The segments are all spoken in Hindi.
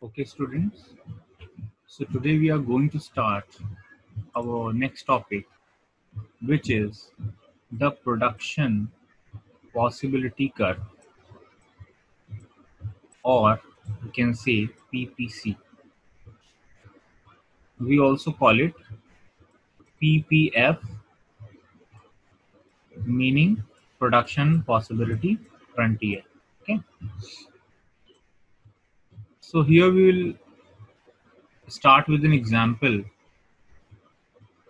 Okay, students. So today we are going to start our next topic, which is the production possibility curve, or you can say PPC. We also call it PPF, meaning production possibility frontier. Okay. So here we will start with an example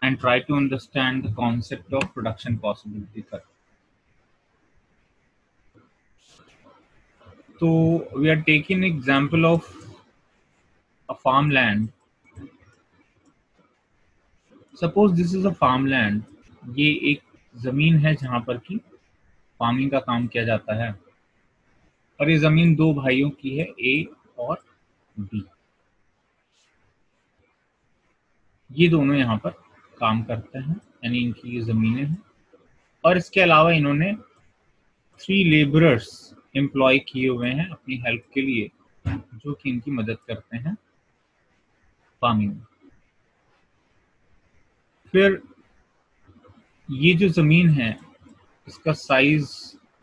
and try to understand the concept of production possibility curve. So we are taking an example of a farmland. Suppose this is a farmland. ये एक जमीन है जहां पर की फार्मिंग का काम किया जाता है और ये जमीन दो भाइयों की है, ए और बी। ये दोनों यहाँ पर काम करते हैं, यानी इनकी ये जमीनें हैं। और इसके अलावा इन्होंने 3 लेबरर्स एम्प्लॉय किए हुए हैं अपनी हेल्प के लिए, जो कि इनकी मदद करते हैं फार्मिंग में। फिर ये जो जमीन है इसका साइज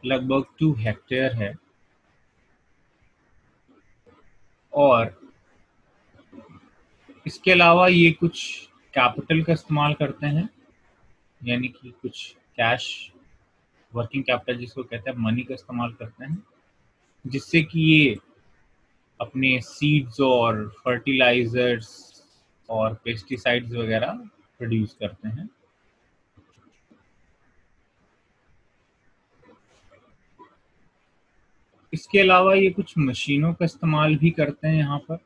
लगभग 2 हेक्टेयर है और इसके अलावा ये कुछ कैपिटल का इस्तेमाल करते हैं, यानी कि कुछ कैश, वर्किंग कैपिटल जिसको कहते हैं, मनी का इस्तेमाल करते हैं, जिससे कि ये अपने सीड्स और फर्टिलाइजर्स और पेस्टिसाइड्स वगैरह प्रोड्यूस करते हैं। इसके अलावा ये कुछ मशीनों का इस्तेमाल भी करते हैं यहाँ पर,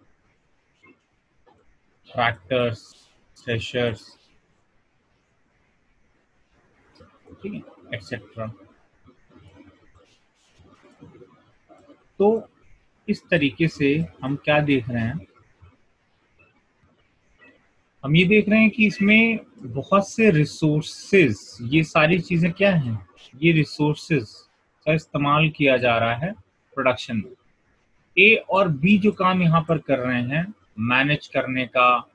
ट्रैक्टर्स, थ्रेशर्स, ठीक है, एक्सेट्रा। तो इस तरीके से हम क्या देख रहे हैं, हम ये देख रहे हैं कि इसमें बहुत से रिसोर्सेज, ये सारी चीजें क्या हैं, ये रिसोर्सेज का इस्तेमाल किया जा रहा है प्रोडक्शन में। ए और बी जो काम यहाँ पर कर रहे हैं मैनेज करने का,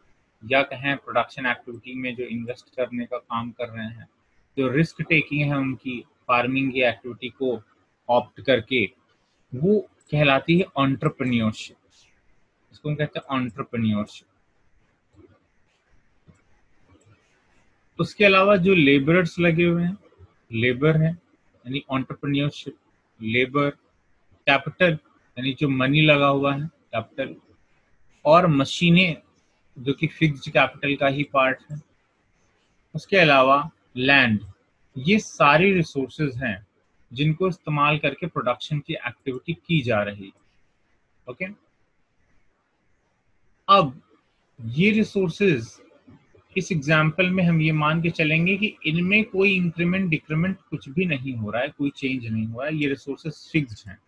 या कहें प्रोडक्शन एक्टिविटी में जो इन्वेस्ट करने का काम कर रहे हैं, जो रिस्क टेकिंग है उनकी फार्मिंग की एक्टिविटी को ऑप्ट करके, वो कहलाती है एंटरप्रेन्योरशिप। इसको हम कहते हैं एंटरप्रेन्योरशिप। उसके अलावा जो लेबरर्स लगे हुए हैं, लेबर है यानी एंटरप्रेन्योरशिप, लेबर, कैपिटल यानी जो मनी लगा हुआ है, कैपिटल, और मशीनें जो कि फिक्स्ड कैपिटल का ही पार्ट है। उसके अलावा लैंड, ये सारी रिसोर्सेज हैं जिनको इस्तेमाल करके प्रोडक्शन की एक्टिविटी की जा रही है। ओके, अब ये रिसोर्सेज, इस एग्जाम्पल में हम ये मान के चलेंगे कि इनमें कोई इंक्रीमेंट डिक्रीमेंट कुछ भी नहीं हो रहा है, कोई चेंज नहीं हो रहा है, ये रिसोर्सेज फिक्स्ड हैं।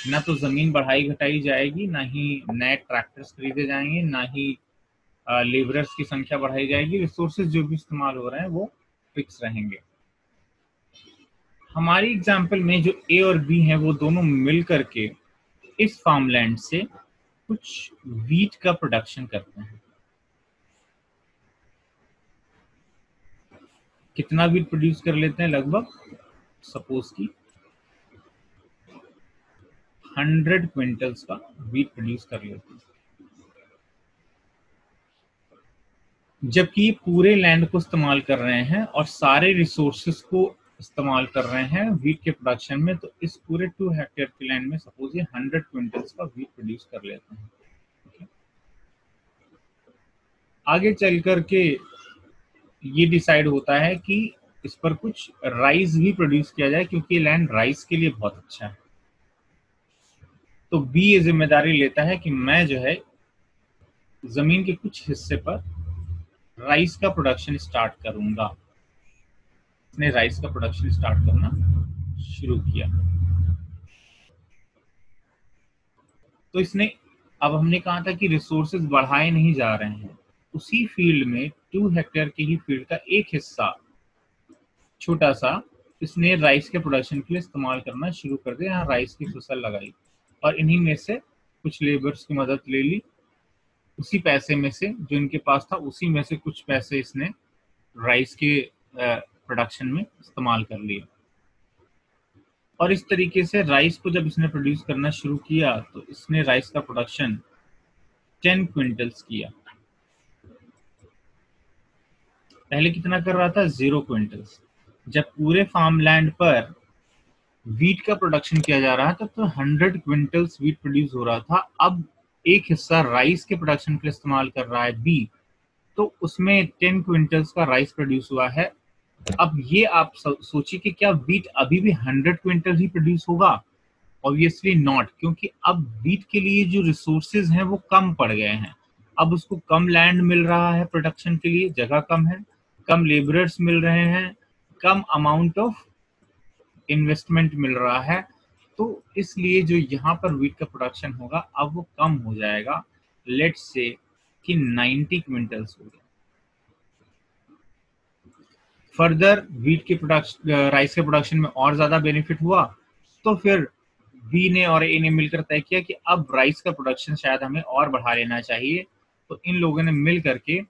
ना तो जमीन बढ़ाई घटाई जाएगी, ना ही नए ट्रैक्टर्स खरीदे जाएंगे, ना ही लेबरर्स की संख्या बढ़ाई जाएगी। रिसोर्सेज जो भी इस्तेमाल हो रहे हैं वो फिक्स रहेंगे। हमारी एग्जाम्पल में जो ए और बी हैं वो दोनों मिल करके इस फार्मलैंड से कुछ वीट का प्रोडक्शन करते हैं। कितना वीट प्रोड्यूस कर लेते हैं, लगभग सपोज की 100 क्विंटल्स का वीट प्रोड्यूस कर लेते हैं। जबकि ये पूरे लैंड को इस्तेमाल कर रहे हैं और सारे रिसोर्सेस को इस्तेमाल कर रहे हैं वीट के प्रोडक्शन में, तो इस पूरे 2 हेक्टेयर के लैंड में सपोज ये 100 क्विंटल्स का वीट प्रोड्यूस कर लेते हैं। आगे चल करके ये डिसाइड होता है कि इस पर कुछ राइस भी प्रोड्यूस किया जाए, क्योंकि ये लैंड राइस के लिए बहुत अच्छा है। तो बी ये जिम्मेदारी लेता है कि मैं जो है जमीन के कुछ हिस्से पर राइस का प्रोडक्शन स्टार्ट करूंगा। इसने राइस का प्रोडक्शन स्टार्ट करना शुरू किया। तो इसने, अब हमने कहा था कि रिसोर्सेज बढ़ाए नहीं जा रहे हैं, उसी फील्ड में 2 हेक्टेयर की ही फील्ड का एक हिस्सा छोटा सा इसने राइस के प्रोडक्शन के लिए इस्तेमाल करना शुरू कर दिया। यहाँ राइस की फसल लगाई और इन्हीं में से कुछ लेबर्स की मदद ले ली, उसी पैसे में से जो इनके पास था उसी में से कुछ पैसे इसने राइस के प्रोडक्शन में इस्तेमाल कर लिए। और इस तरीके से राइस को जब इसने प्रोड्यूस करना शुरू किया तो इसने राइस का प्रोडक्शन 10 क्विंटल्स किया। पहले कितना कर रहा था? 0 क्विंटल्स। जब पूरे फार्म लैंड पर वीट का प्रोडक्शन किया जा रहा था तो 100 क्विंटल्स वीट प्रोड्यूस हो रहा था। अब एक हिस्सा राइस के प्रोडक्शन के लिए इस्तेमाल कर रहा है बी, तो उसमें 10 क्विंटल्स का राइस प्रोड्यूस हुआ है। अब ये आप सोचिए कि क्या वीट अभी भी 100 क्विंटल ही प्रोड्यूस होगा? ऑब्वियसली नॉट, क्योंकि अब वीट के लिए जो रिसोर्सेज हैं वो कम पड़ गए हैं। अब उसको कम लैंड मिल रहा है प्रोडक्शन के लिए, जगह कम है, कम लेबरर्स मिल रहे हैं, कम अमाउंट ऑफ इन्वेस्टमेंट मिल रहा है। तो इसलिए जो यहाँ पर वीट का प्रोडक्शन होगा अब वो कम हो जाएगा। लेट्स से कि 90 क्विंटल्स हो गया। फर्दर वीट के प्रोडक्शन, राइस के प्रोडक्शन में और ज्यादा बेनिफिट हुआ, तो फिर बी ने और ए ने मिलकर तय किया कि अब राइस का प्रोडक्शन शायद हमें और बढ़ा लेना चाहिए। तो इन लोगों ने मिल करके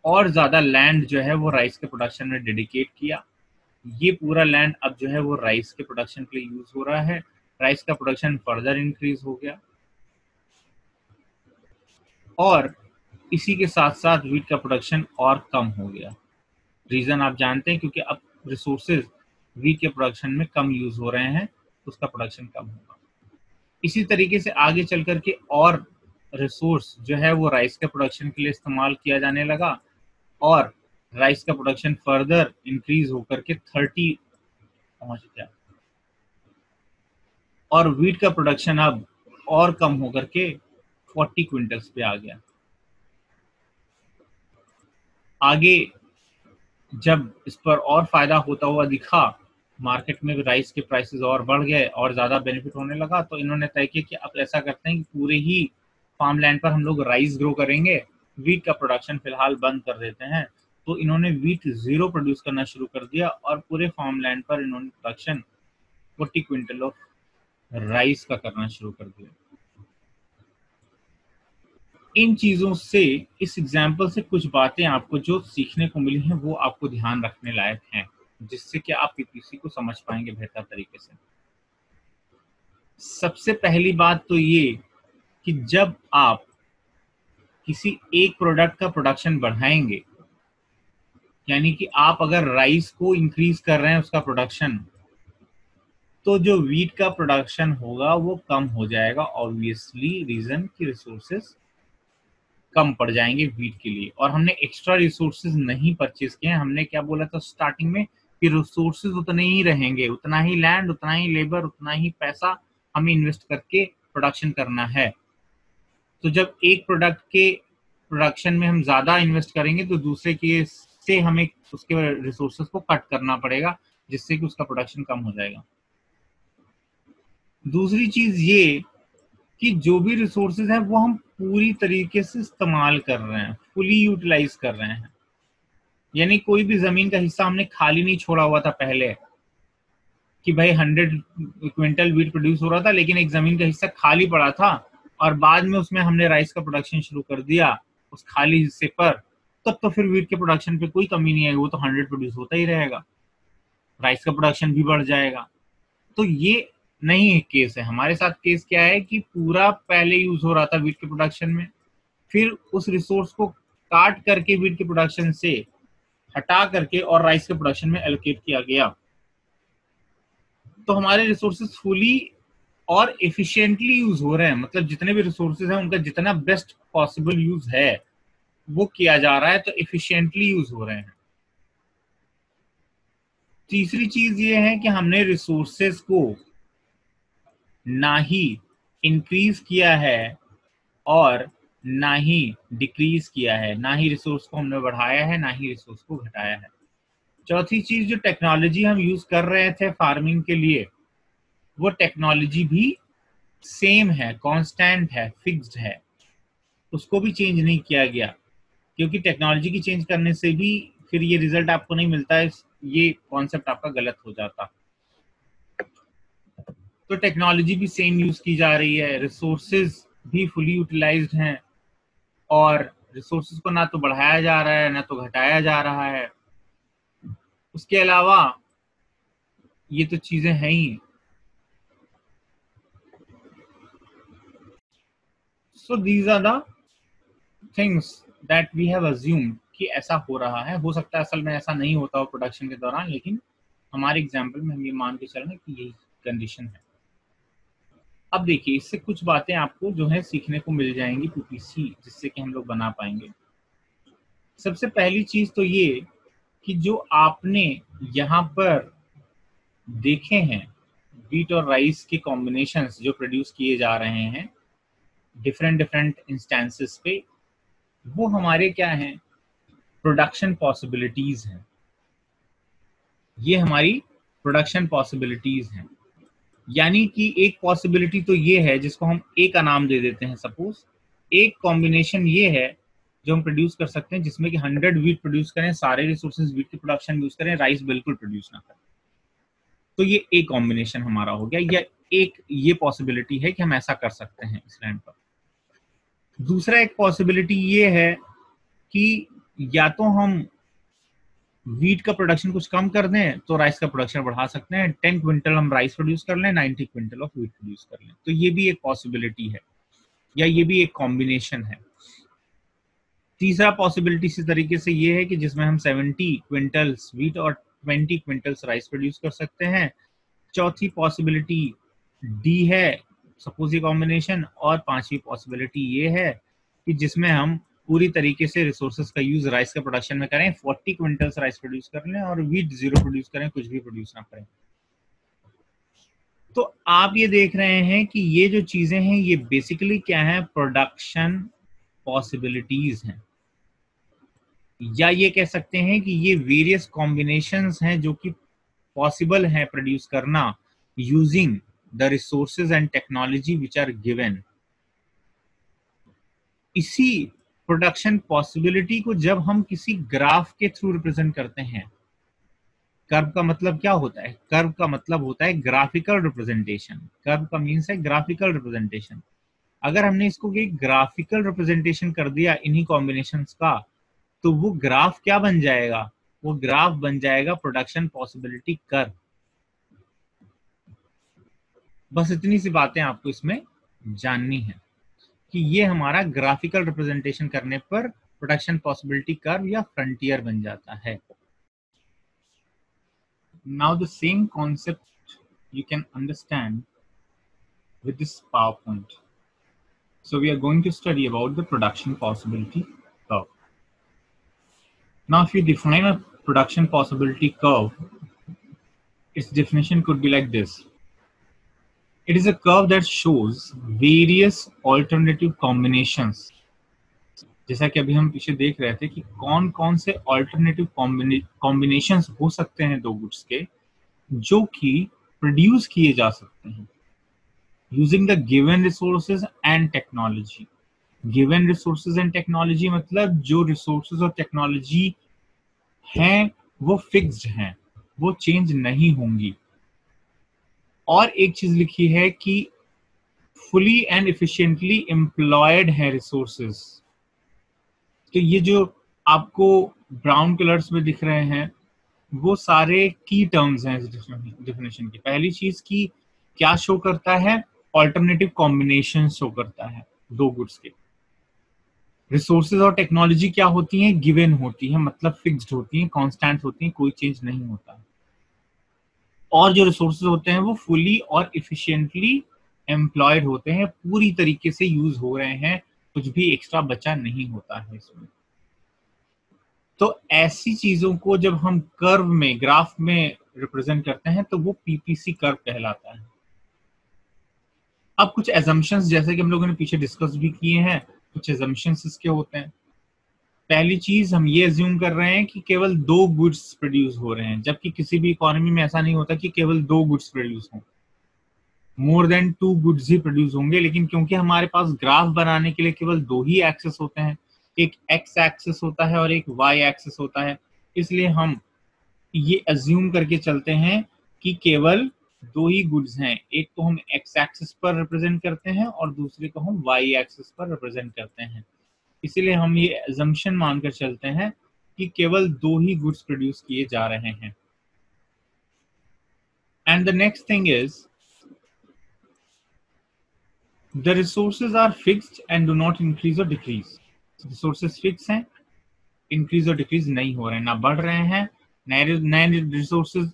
और ज्यादा लैंड जो है वो राइस के प्रोडक्शन में डेडिकेट किया। ये पूरा लैंड अब जो है वो राइस के प्रोडक्शन के लिए यूज हो रहा है। राइस का प्रोडक्शन फर्दर इंक्रीज हो गया और इसी के साथ साथ वीट का प्रोडक्शन और कम हो गया। रीजन आप जानते हैं, क्योंकि अब रिसोर्सेज वीट के प्रोडक्शन में कम यूज हो रहे हैं, उसका प्रोडक्शन कम होगा। इसी तरीके से आगे चल करके और रिसोर्स जो है वो राइस के प्रोडक्शन के लिए इस्तेमाल किया जाने लगा और राइस का प्रोडक्शन फर्दर इंक्रीज होकर के 30 पहुंच गया और वीट का प्रोडक्शन अब और कम होकर के 40 क्विंटल्स पे आ गया। आगे जब इस पर और फायदा होता हुआ दिखा, मार्केट में राइस के प्राइसेस और बढ़ गए और ज्यादा बेनिफिट होने लगा, तो इन्होंने तय किया कि अब ऐसा करते हैं कि पूरे ही फार्म लैंड पर हम लोग राइस ग्रो करेंगे, वीट का प्रोडक्शन फिलहाल बंद कर देते हैं। तो इन्होंने वीट 0 प्रोड्यूस करना शुरू कर दिया और पूरे फार्म लैंड पर इन्होंने प्रोडक्शन 40 क्विंटल ऑफ राइस का करना शुरू कर दिया। इन चीजों से, इस एग्जाम्पल से कुछ बातें आपको जो सीखने को मिली हैं वो आपको ध्यान रखने लायक हैं, जिससे कि आप पीपीसी को समझ पाएंगे बेहतर तरीके से। सबसे पहली बात तो ये कि जब आप किसी एक प्रोडक्ट का प्रोडक्शन बढ़ाएंगे, यानी कि आप अगर राइस को इंक्रीज कर रहे हैं उसका प्रोडक्शन, तो जो वीट का प्रोडक्शन होगा वो कम हो जाएगा। ऑब्वियसली रीजन कि रिसोर्सेस कम पड़ जाएंगे वीट के लिए, और हमने एक्स्ट्रा रिसोर्सेज नहीं परचेज किए हैं। हमने क्या बोला था स्टार्टिंग में कि रिसोर्सेज उतने ही रहेंगे, उतना ही लैंड, उतना ही लेबर, उतना ही पैसा हमें इन्वेस्ट करके प्रोडक्शन करना है। तो जब एक प्रोडक्ट के प्रोडक्शन में हम ज्यादा इन्वेस्ट करेंगे तो दूसरे के से हमें उसके रिसोर्सेज को कट करना पड़ेगा, जिससे कि उसका प्रोडक्शन कम हो जाएगा। दूसरी चीज ये कि जो भी रिसोर्सेज है वो हम पूरी तरीके से इस्तेमाल कर रहे हैं, फुली यूटिलाइज कर रहे हैं। यानी कोई भी जमीन का हिस्सा हमने खाली नहीं छोड़ा हुआ था पहले कि भाई 100 क्विंटल वीट प्रोड्यूस हो रहा था लेकिन एक जमीन का हिस्सा खाली पड़ा था और बाद में उसमें हमने राइस का प्रोडक्शन शुरू कर दिया उस खाली हिस्से पर, तब तो फिर वीट के प्रोडक्शन पे कोई कमी नहीं आएगी, वो तो 100 प्रोड्यूस होता ही रहेगा, राइस का प्रोडक्शन भी बढ़ जाएगा। तो ये नहीं है केस है। हमारे साथ केस क्या है कि पूरा पहले यूज हो रहा था वीट के प्रोडक्शन में, फिर उस रिसोर्स को काट करके वीट के प्रोडक्शन से हटा करके और राइस के प्रोडक्शन में एलोकेट किया गया। तो हमारे रिसोर्सेज फुली और एफिशिएंटली यूज हो रहे हैं, मतलब जितने भी रिसोर्सेज हैं उनका जितना बेस्ट पॉसिबल यूज है वो किया जा रहा है, तो एफिशिएंटली यूज हो रहे हैं। तीसरी चीज ये है कि हमने रिसोर्सेज को ना ही इंक्रीज किया है और ना ही डिक्रीज किया है, ना ही रिसोर्स को हमने बढ़ाया है ना ही रिसोर्स को घटाया है। चौथी चीज, जो टेक्नोलॉजी हम यूज कर रहे थे फार्मिंग के लिए, वो टेक्नोलॉजी भी सेम है, कांस्टेंट है, फिक्स्ड है, उसको भी चेंज नहीं किया गया, क्योंकि टेक्नोलॉजी की चेंज करने से भी फिर ये रिजल्ट आपको नहीं मिलता है, ये कॉन्सेप्ट आपका गलत हो जाता। तो टेक्नोलॉजी भी सेम यूज की जा रही है, रिसोर्सेज भी फुली यूटिलाइज्ड हैं और रिसोर्सेज को ना तो बढ़ाया जा रहा है ना तो घटाया जा रहा है। उसके अलावा ये तो चीजें हैं ही। So these are the things that we have assumed कि ऐसा हो रहा है। हो सकता है असल में ऐसा नहीं होता हो प्रोडक्शन के दौरान, लेकिन हमारे एग्जाम्पल में हम ये मान के चल रहे हैं कि यही कंडीशन है। अब देखिए, इससे कुछ बातें आपको जो है सीखने को मिल जाएंगी पीपीसी, जिससे कि हम लोग बना पाएंगे। सबसे पहली चीज तो ये कि जो आपने यहाँ पर देखे हैं व्हीट और राइस के कॉम्बिनेशंस जो प्रोड्यूस किए जा रहे हैं डिफरेंट डिफरेंट इंस्टेंसेस पे, वो हमारे क्या हैं, प्रोडक्शन पॉसिबिलिटीज हैं। ये हमारी प्रोडक्शन पॉसिबिलिटीज हैं। यानी कि एक पॉसिबिलिटी तो ये है जिसको हम ए का नाम दे देते हैं। सपोज एक कॉम्बिनेशन ये है जो हम प्रोड्यूस कर सकते हैं जिसमें कि 100 व्हीट प्रोड्यूस करें, सारे रिसोर्सेज व्हीट की प्रोडक्शन यूज करें, राइस बिल्कुल प्रोड्यूस ना करें। तो ये एक कॉम्बिनेशन हमारा हो गया, या एक ये पॉसिबिलिटी है कि हम ऐसा कर सकते हैं इस लैंड पर। दूसरा एक पॉसिबिलिटी ये है कि या तो हम व्हीट का प्रोडक्शन कुछ कम कर दें तो राइस का प्रोडक्शन बढ़ा सकते हैं। 10 क्विंटल हम राइस प्रोड्यूस कर लें, 90 क्विंटल ऑफ व्हीट प्रोड्यूस कर लें। तो ये भी एक पॉसिबिलिटी है, या ये भी एक कॉम्बिनेशन है। तीसरा पॉसिबिलिटी इसी तरीके से ये है कि जिसमें हम 70 क्विंटल्स व्हीट और 20 क्विंटल्स राइस प्रोड्यूस कर सकते हैं। चौथी पॉसिबिलिटी डी है, सपोज ये कॉम्बिनेशन। और पांचवी पॉसिबिलिटी ये है कि जिसमें हम पूरी तरीके से रिसोर्सेज का यूज राइस के प्रोडक्शन में करें, 40 क्विंटल्स राइस प्रोड्यूस कर लें और व्हीट 0 प्रोड्यूस करें, कुछ भी प्रोड्यूस ना करें। तो आप ये देख रहे हैं कि ये जो चीजें हैं ये बेसिकली क्या है, प्रोडक्शन पॉसिबिलिटीज हैं, या ये कह सकते हैं कि ये वेरियस कॉम्बिनेशंस हैं जो कि पॉसिबल है प्रोड्यूस करना using the resources and technology which are given. इसी प्रोडक्शन पॉसिबिलिटी को जब हम किसी ग्राफ के थ्रू रिप्रेजेंट करते हैं, कर्व का मतलब क्या होता है, कर्व का मतलब होता है ग्राफिकल रिप्रेजेंटेशन। कर्व का मीन्स है ग्राफिकल रिप्रेजेंटेशन। अगर हमने इसको एक ग्राफिकल रिप्रेजेंटेशन कर दिया इन्हीं कॉम्बिनेशंस का, तो वो ग्राफ क्या बन जाएगा, वो ग्राफ बन जाएगा प्रोडक्शन पॉसिबिलिटी कर्व। बस इतनी सी बातें आपको इसमें जाननी है कि ये हमारा ग्राफिकल रिप्रेजेंटेशन करने पर प्रोडक्शन पॉसिबिलिटी कर्व या फ्रंटियर बन जाता है। Now the same concept you can understand with this PowerPoint. So we are going to study about the production possibility curve. Now if you define a production possibility curve, its definition could be like this. It is a curve that shows various alternative combinations. जैसा कि अभी हम पीछे देख रहे थे कि कौन कौन से ऑल्टरनेटिव कॉम्बिनेशंस हो सकते हैं दो गुड्स के जो कि प्रोड्यूस किए जा सकते हैं using the given resources and technology. Given resources and technology मतलब जो रिसोर्सेज और टेक्नोलॉजी हैं वो फिक्स्ड हैं, वो चेंज नहीं होंगी। और एक चीज लिखी है कि फुली एंड एफिशिएंटली एम्प्लॉयड है रिसोर्सेज। तो ये जो आपको ब्राउन कलर्स में दिख रहे हैं वो सारे की टर्म्स हैं इस डेफिनेशन की। पहली चीज की क्या शो करता है, ऑल्टरनेटिव कॉम्बिनेशन शो करता है दो गुड्स के। रिसोर्सेज और टेक्नोलॉजी क्या होती हैं, गिवन होती है, मतलब फिक्स्ड होती हैं, कांस्टेंट होती हैं, कोई चेंज नहीं होता। और जो रिसोर्सेज होते हैं वो फुली और इफिशिएंटली एम्प्लॉयड होते हैं, पूरी तरीके से यूज हो रहे हैं, कुछ भी एक्स्ट्रा बचा नहीं होता है इसमें। तो ऐसी चीजों को जब हम कर्व में, ग्राफ में रिप्रेजेंट करते हैं तो वो पीपीसी कर्व कहलाता है। अब कुछ एजम्पशंस जैसे कि हम लोगों ने पीछे डिस्कस भी किए हैं, कुछ एजम्पशंस इसके होते हैं। पहली चीज हम ये अज्यूम कर रहे हैं कि केवल दो गुड्स प्रोड्यूस हो रहे हैं, जबकि किसी भी इकोनॉमी में ऐसा नहीं होता कि केवल दो गुड्स प्रोड्यूस हों, मोर देन 2 गुड्स ही प्रोड्यूस होंगे। लेकिन क्योंकि हमारे पास ग्राफ बनाने के लिए केवल दो ही एक्सेस होते हैं, एक एक्स एक्सेस होता है और एक वाई एक्सेस होता है, इसलिए हम ये अज्यूम करके चलते हैं कि केवल दो ही गुड्स हैं, एक को हम एक्स एक्सिस पर रिप्रेजेंट करते हैं और दूसरे को हम वाई एक्सिस पर रिप्रेजेंट करते हैं। इसीलिए हम ये अजम्पशन मानकर चलते हैं कि केवल दो ही गुड्स प्रोड्यूस किए जा रहे हैं। And the next thing is the resources are fixed and do not increase और डिक्रीज। रिसोर्सेज फिक्स हैं, इंक्रीज और डिक्रीज नहीं हो रहे हैं, ना बढ़ रहे हैं, नए रिसोर्सेज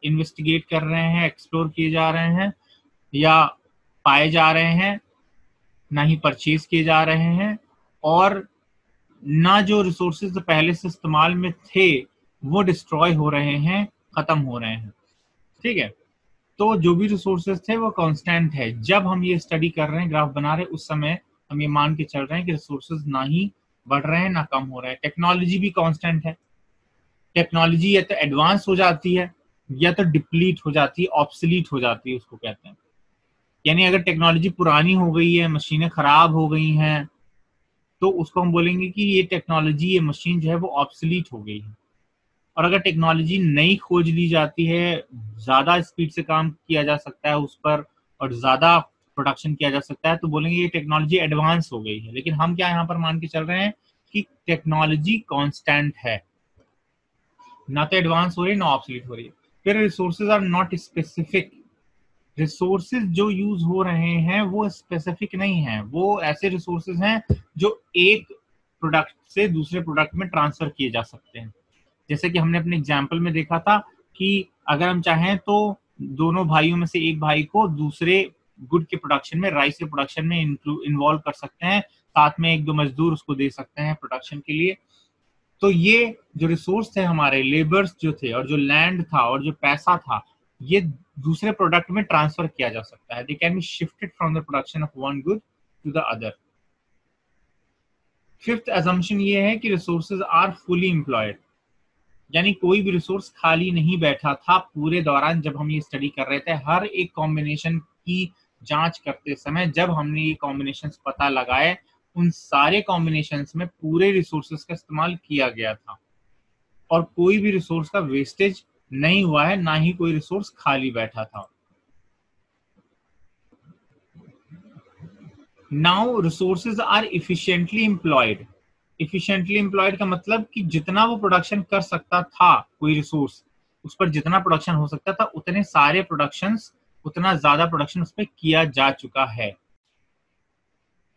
इन्वेस्टिगेट कर रहे हैं, एक्सप्लोर किए जा रहे हैं या पाए जा रहे हैं, ना ही परचेज किए जा रहे हैं, और ना जो रिसोर्सेज पहले से इस्तेमाल में थे वो डिस्ट्रॉय हो रहे हैं, खत्म हो रहे हैं। ठीक है, तो जो भी रिसोर्सेज थे वो कांस्टेंट है। जब हम ये स्टडी कर रहे हैं, ग्राफ बना रहे हैं, उस समय हम ये मान के चल रहे हैं कि रिसोर्सेज ना ही बढ़ रहे हैं ना कम हो रहे हैं। टेक्नोलॉजी भी कांस्टेंट है। टेक्नोलॉजी या तो एडवांस हो जाती है या तो डिप्लीट हो जाती है, ऑब्सोलीट हो जाती है, उसको कहते हैं। यानी अगर टेक्नोलॉजी पुरानी हो गई है, मशीनें खराब हो गई हैं, तो उसको हम बोलेंगे कि ये टेक्नोलॉजी, ये मशीन जो है वो ऑब्सोलीट हो गई है। और अगर टेक्नोलॉजी नई खोज ली जाती है, ज्यादा स्पीड से काम किया जा सकता है उस पर और ज्यादा प्रोडक्शन किया जा सकता है, तो बोलेंगे ये टेक्नोलॉजी एडवांस हो गई है। लेकिन हम क्या यहाँ पर मान के चल रहे हैं कि टेक्नोलॉजी कांस्टेंट है, ना तो एडवांस हो रही है ना ऑब्सोलीट हो रही है। फिर resources are not specific. Resources जो यूज हो रहे हैं वो स्पेसिफिक नहीं है, वो ऐसे रिसोर्सेज हैं जो एक प्रोडक्ट से दूसरे प्रोडक्ट में ट्रांसफर किए जा सकते हैं। जैसे कि हमने अपने एग्जाम्पल में देखा था कि अगर हम चाहें तो दोनों भाइयों में से एक भाई को दूसरे गुड के प्रोडक्शन में, राइस के प्रोडक्शन में इन्वॉल्व कर सकते हैं, साथ में एक दो मजदूर उसको दे सकते हैं प्रोडक्शन के लिए। तो ये जो रिसोर्स थे हमारे, लेबर्स जो थे और जो लैंड था और जो पैसा था, ये दूसरे प्रोडक्ट में ट्रांसफर किया जा सकता है। They can be shifted from the production of one good to the other. Fifth assumption ये है कि रिसोर्सेज आर फुली एम्प्लॉयड, यानी कोई भी रिसोर्स खाली नहीं बैठा था पूरे दौरान जब हम ये स्टडी कर रहे थे। हर एक कॉम्बिनेशन की जांच करते समय जब हमने ये कॉम्बिनेशंस पता लगाए, उन सारे कॉम्बिनेशंस में पूरे रिसोर्सेज का इस्तेमाल किया गया था और कोई भी रिसोर्स का वेस्टेज नहीं हुआ है, ना ही कोई रिसोर्स खाली बैठा था। Now resources are efficiently employed. Efficiently employed का मतलब कि जितना वो प्रोडक्शन कर सकता था, कोई रिसोर्स उस पर जितना प्रोडक्शन हो सकता था, उतने सारे प्रोडक्शंस, उतना ज्यादा प्रोडक्शन उस पर किया जा चुका है।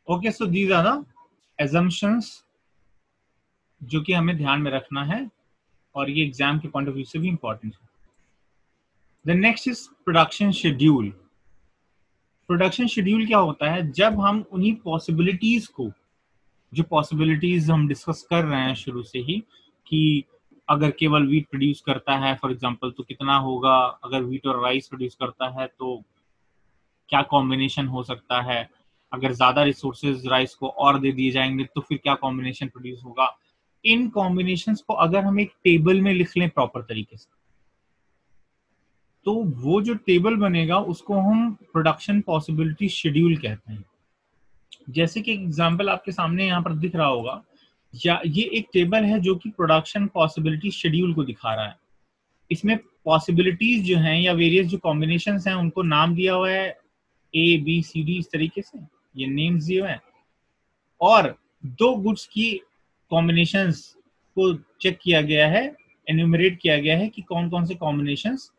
Okay, so these are the assumptions जो कि हमें ध्यान में रखना है और ये एग्जाम के पॉइंट ऑफ व्यू से भी इंपॉर्टेंट है। The next is production schedule. Production schedule क्या होता है? जब हम उन्हीं पॉसिबिलिटीज को, जो पॉसिबिलिटीज हम डिस्कस कर रहे हैं शुरू से ही, कि अगर केवल वीट प्रोड्यूस करता है फॉर एग्जांपल तो कितना होगा, अगर वीट और राइस प्रोड्यूस करता है तो क्या कॉम्बिनेशन हो सकता है, अगर ज्यादा रिसोर्सेज राइस को और दे दिए जाएंगे तो फिर क्या कॉम्बिनेशन प्रोड्यूस होगा। इन कॉम्बिनेशंस को अगर हम एक टेबल में लिख लें प्रॉपर तरीके से, तो वो जो टेबल बनेगा उसको हम प्रोडक्शन पॉसिबिलिटी शेड्यूल कहते हैं। जैसे कि एग्जांपल आपके सामने यहाँ पर दिख रहा होगा, या ये एक टेबल है जो कि प्रोडक्शन पॉसिबिलिटी शेड्यूल को दिखा रहा है। इसमें पॉसिबिलिटीज जो हैं या वेरियस जो कॉम्बिनेशंस हैं उनको नाम दिया हुआ है ए बी सी डी, इस तरीके से ये नेम्स दिए हुए हैं, और दो गुड्स की कॉम्बिनेशंस को चेक किया गया है, एन्यूमरेट किया गया है कि कौन कौन से कॉम्बिनेशंस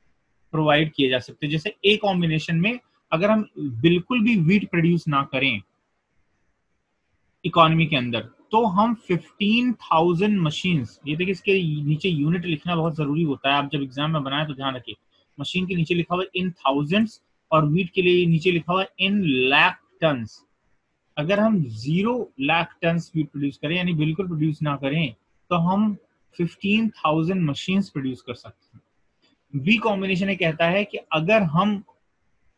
प्रोवाइड किए जा सकते हैं। जैसे ए कॉम्बिनेशन में अगर हम बिल्कुल भी वीट प्रोड्यूस ना करें इकोनॉमी के अंदर, तो हम 15,000 मशीन्स, ये देखिए इसके नीचे यूनिट लिखना बहुत जरूरी होता है, आप जब एग्जाम में बनाए तो ध्यान रखिए। मशीन के नीचे लिखा हुआ है इन थाउजेंड्स और वीट के लिए नीचे लिखा हुआ है इन लाख टन्स। अगर हम 0 लाख टन्स वीट प्रोड्यूस करें, यानी बिल्कुल प्रोड्यूस ना करें, तो हम 15,000 मशीन्स प्रोड्यूस कर सकते हैं। बी कॉम्बिनेशन ये कहता है कि अगर हम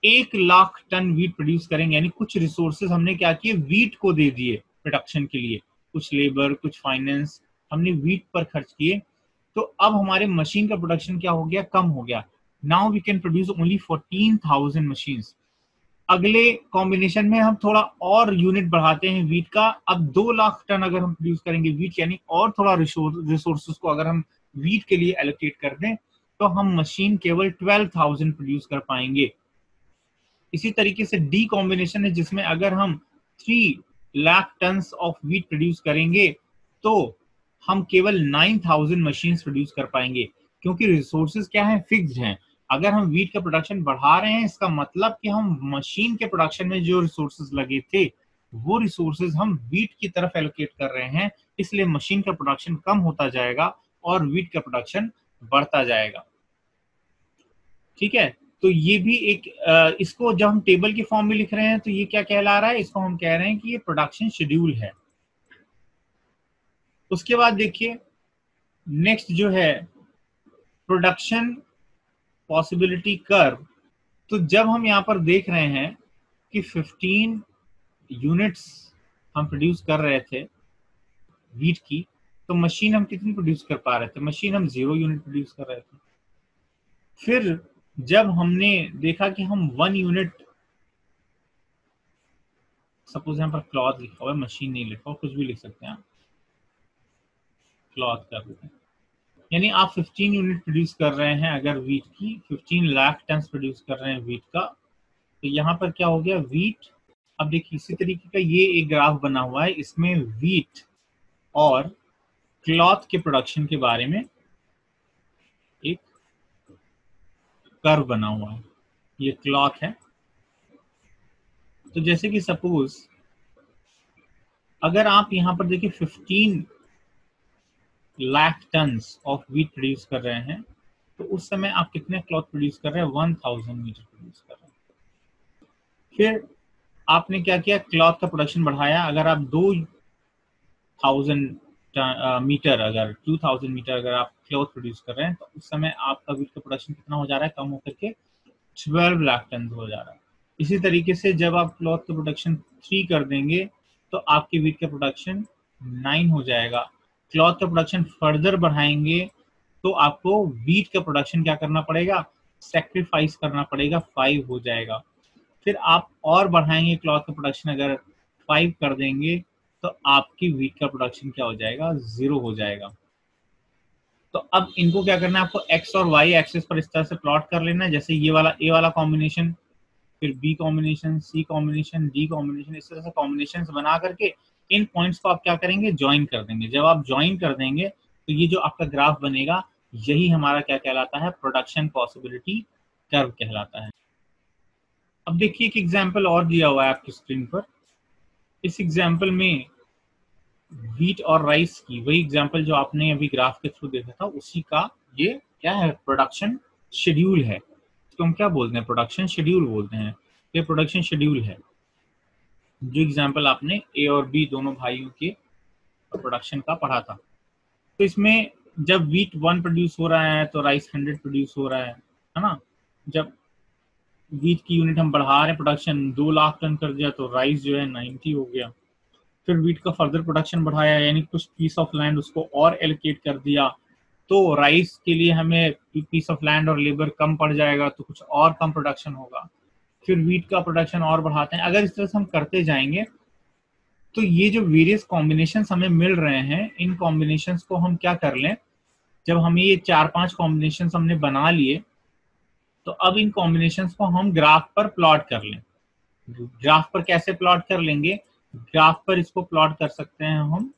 1 लाख टन वीट प्रोड्यूस करेंगे, यानी कुछ रिसोर्सेज हमने क्या किए, वीट को दे दिए प्रोडक्शन के लिए, कुछ लेबर कुछ फाइनेंस हमने वीट पर खर्च किए, तो अब हमारे मशीन का प्रोडक्शन क्या हो गया, कम हो गया। Now we can produce only 14,000 machines. अगले कॉम्बिनेशन में हम थोड़ा और यूनिट बढ़ाते हैं वीट का, अब 2 लाख टन अगर हम प्रोड्यूस करेंगे वीट, यानी और थोड़ा रिसोर्सेज को अगर हम वीट के लिए एलोकेट कर दें, तो हम मशीन केवल 12,000 प्रोड्यूस कर पाएंगे। इसी तरीके से डी कॉम्बिनेशन है, जिसमें अगर हम 3 lakh tons of wheat produce करेंगे तो हम केवल 9,000 मशीन प्रोड्यूस कर पाएंगे, क्योंकि रिसोर्सेज क्या है, फिक्स्ड हैं। अगर हम व्हीट का प्रोडक्शन बढ़ा रहे हैं, इसका मतलब कि हम मशीन के प्रोडक्शन में जो रिसोर्सेज लगे थे वो रिसोर्सेज हम व्हीट की तरफ एलोकेट कर रहे हैं, इसलिए मशीन का प्रोडक्शन कम होता जाएगा और व्हीट का प्रोडक्शन बढ़ता जाएगा। ठीक है, तो ये भी एक इसको जब हम टेबल के फॉर्म में लिख रहे हैं तो ये क्या कहला रहा है, इसको हम कह रहे हैं कि ये प्रोडक्शन शेड्यूल है। उसके बाद देखिए नेक्स्ट जो है प्रोडक्शन पॉसिबिलिटी कर्व। तो जब हम यहाँ पर देख रहे हैं कि 15 यूनिट्स हम प्रोड्यूस कर रहे थे व्हीट की, तो मशीन हम कितनी प्रोड्यूस कर पा रहे थे, मशीन हम 0 यूनिट प्रोड्यूस कर रहे थे। फिर जब हमने देखा कि हम 1 यूनिट, सपोज यहाँ पर क्लॉथ लिखा हुआ है, मशीन नहीं लिखा हुआ, कुछ भी लिख सकते हैं, क्लॉथ कर देते हैं, यानी आप 15 यूनिट प्रोड्यूस कर रहे हैं अगर व्हीट की, 15 लाख टन प्रोड्यूस कर रहे हैं व्हीट का, तो यहाँ पर क्या हो गया व्हीट। अब देखिए इसी तरीके का ये एक ग्राफ बना हुआ है, इसमें व्हीट और क्लॉथ के प्रोडक्शन के बारे में एक कर्व बना हुआ है, ये क्लॉथ है। तो जैसे कि सपोज अगर आप यहाँ पर देखिए 15 lakh tons of wheat produce कर रहे हैं, तो उस समय आप कितने क्लॉथ प्रोड्यूस कर रहे हैं, 1000 मीटर प्रोड्यूस कर रहे हैं। फिर आपने क्या किया, क्लॉथ का प्रोडक्शन बढ़ाया। अगर आप 2000 मीटर, अगर 2000 मीटर अगर आप क्लॉथ प्रोड्यूस कर रहे हैं, तो उस समय आपका व्हीट का प्रोडक्शन कितना हो जा रहा है, कम होकर के 12 लाख टन हो जा रहा है। इसी तरीके से जब आप क्लॉथ का प्रोडक्शन 3 कर देंगे तो आपके व्हीट का प्रोडक्शन 9 हो जाएगा। क्लॉथ का प्रोडक्शन फर्दर बढ़ाएंगे तो आपको व्हीट का प्रोडक्शन क्या करना पड़ेगा, सेक्रीफाइस करना पड़ेगा, 5 हो जाएगा। फिर आप और बढ़ाएंगे क्लॉथ का प्रोडक्शन, अगर 5 कर देंगे तो आपकी व्हीट का प्रोडक्शन क्या हो जाएगा, 0 हो जाएगा। तो अब इनको क्या करना है, आपको एक्स और वाई एक्सिस पर इस तरह से प्लॉट कर लेना है, जैसे ये वाला ए वाला कॉम्बिनेशन, फिर बी कॉम्बिनेशन, सी कॉम्बिनेशन, डी कॉम्बिनेशन, इस तरह से कॉम्बिनेशंस बना करके इन पॉइंट्स को आप क्या करेंगे, ज्वाइन कर देंगे। जब आप ज्वाइन कर देंगे तो ये जो आपका ग्राफ बनेगा, यही हमारा क्या कहलाता है, प्रोडक्शन पॉसिबिलिटी कर्व कहलाता है। अब देखिए एक एग्जांपल और दिया हुआ है आपकी स्क्रीन पर। इस एग्जांपल में व्हीट और राइस की, वही एग्जांपल जो आपने अभी ग्राफ के थ्रू देखा था, उसी का ये क्या है, प्रोडक्शन शेड्यूल है। तो हम क्या बोलते हैं, प्रोडक्शन शेड्यूल बोलते हैं। ये प्रोडक्शन शेड्यूल है जो एग्जांपल आपने ए और बी दोनों भाइयों के प्रोडक्शन का पढ़ा था। तो इसमें जब व्हीट 1 प्रोड्यूस हो रहा है तो राइस 100 प्रोड्यूस हो रहा है ना। जब व्हीट की यूनिट हम बढ़ा रहे हैं, प्रोडक्शन 2 लाख टन कर दिया, तो राइस जो है 90 हो गया। फिर व्हीट का फर्दर प्रोडक्शन बढ़ाया, यानी कुछ पीस ऑफ लैंड उसको और एलोकेट कर दिया, तो राइस के लिए हमें पीस ऑफ लैंड और लेबर कम पड़ जाएगा, तो कुछ और कम प्रोडक्शन होगा। फिर व्हीट का प्रोडक्शन और बढ़ाते हैं। अगर इस तरह से हम करते जाएंगे तो ये जो वेरियस कॉम्बिनेशंस हमें मिल रहे हैं, इन कॉम्बिनेशंस को हम क्या कर लें, जब हमें ये 4-5 कॉम्बिनेशंस हमने बना लिए, तो अब इन कॉम्बिनेशंस को हम ग्राफ पर प्लॉट कर लें। ग्राफ पर कैसे प्लॉट कर लेंगे, ग्राफ पर इसको प्लॉट कर सकते हैं हम,